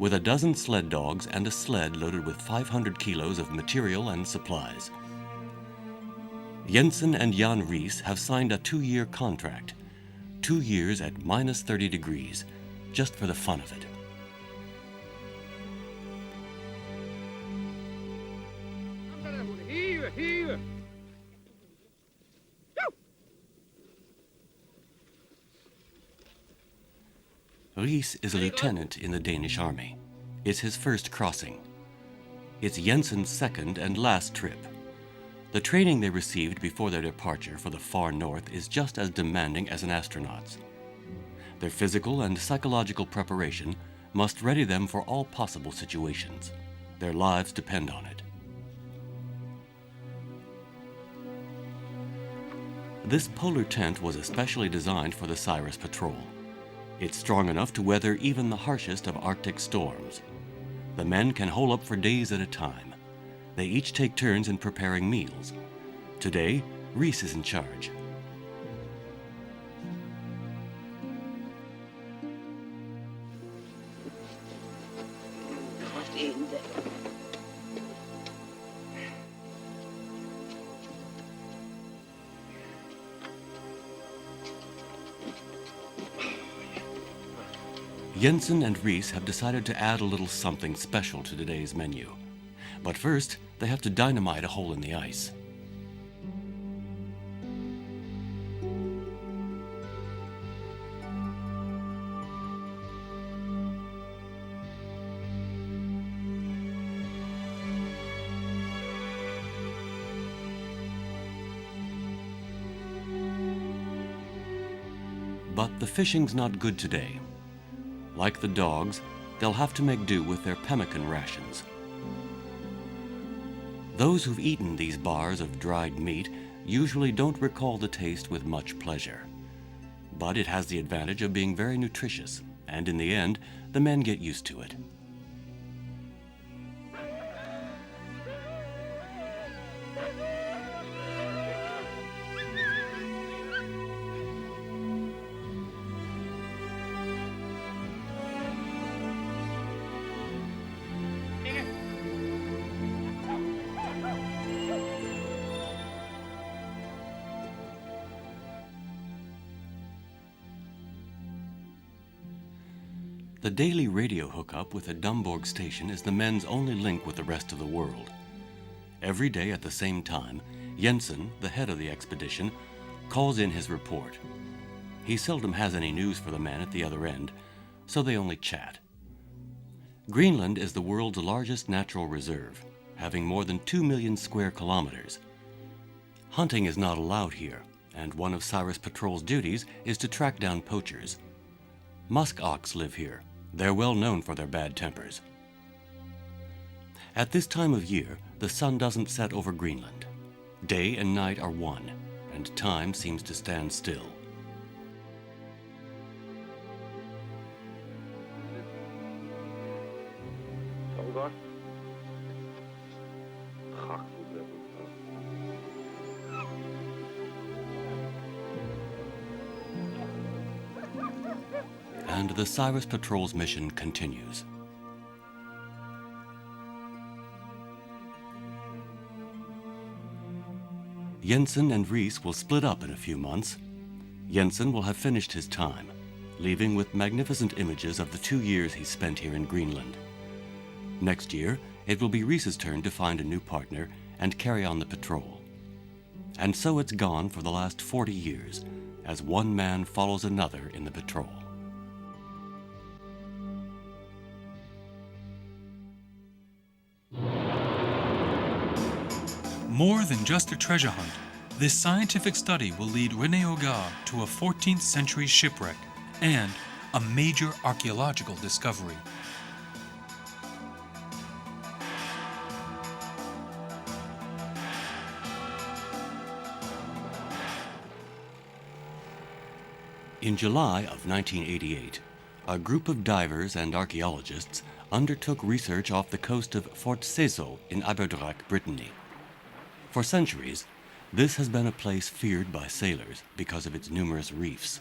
with a dozen sled dogs and a sled loaded with 500 kilos of material and supplies. Jensen and Jan Ries have signed a 2-year contract, 2 years at minus 30 degrees, just for the fun of it. Ries is a lieutenant in the Danish army. It's his first crossing. It's Jensen's second and last trip. The training they received before their departure for the far north is just as demanding as an astronaut's. Their physical and psychological preparation must ready them for all possible situations. Their lives depend on it. This polar tent was especially designed for the Sirius Patrol. It's strong enough to weather even the harshest of Arctic storms. The men can hole up for days at a time. They each take turns in preparing meals. Today, Ries is in charge. Jensen and Ries have decided to add a little something special to today's menu. But first, they have to dynamite a hole in the ice. But the fishing's not good today. Like the dogs, they'll have to make do with their pemmican rations. Those who've eaten these bars of dried meat usually don't recall the taste with much pleasure. But it has the advantage of being very nutritious, and in the end, the men get used to it. The daily radio hookup with the Dumborg station is the men's only link with the rest of the world. Every day at the same time, Jensen, the head of the expedition, calls in his report. He seldom has any news for the men at the other end, so they only chat. Greenland is the world's largest natural reserve, having more than 2 million square kilometers. Hunting is not allowed here, and one of Sirius Patrol's duties is to track down poachers. Musk ox live here. They're well known for their bad tempers. At this time of year, the sun doesn't set over Greenland. Day and night are one, and time seems to stand still. And the Sirius Patrol's mission continues. Jensen and Ries will split up in a few months. Jensen will have finished his time, leaving with magnificent images of the 2 years he spent here in Greenland. Next year, it will be Ries's turn to find a new partner and carry on the patrol. And so it's gone for the last 40 years, as one man follows another in the patrol. More than just a treasure hunt, this scientific study will lead René Hogar to a 14th century shipwreck and a major archaeological discovery. In July of 1988, a group of divers and archaeologists undertook research off the coast of Fort Cézot in Auvergne, Brittany. For centuries, this has been a place feared by sailors because of its numerous reefs.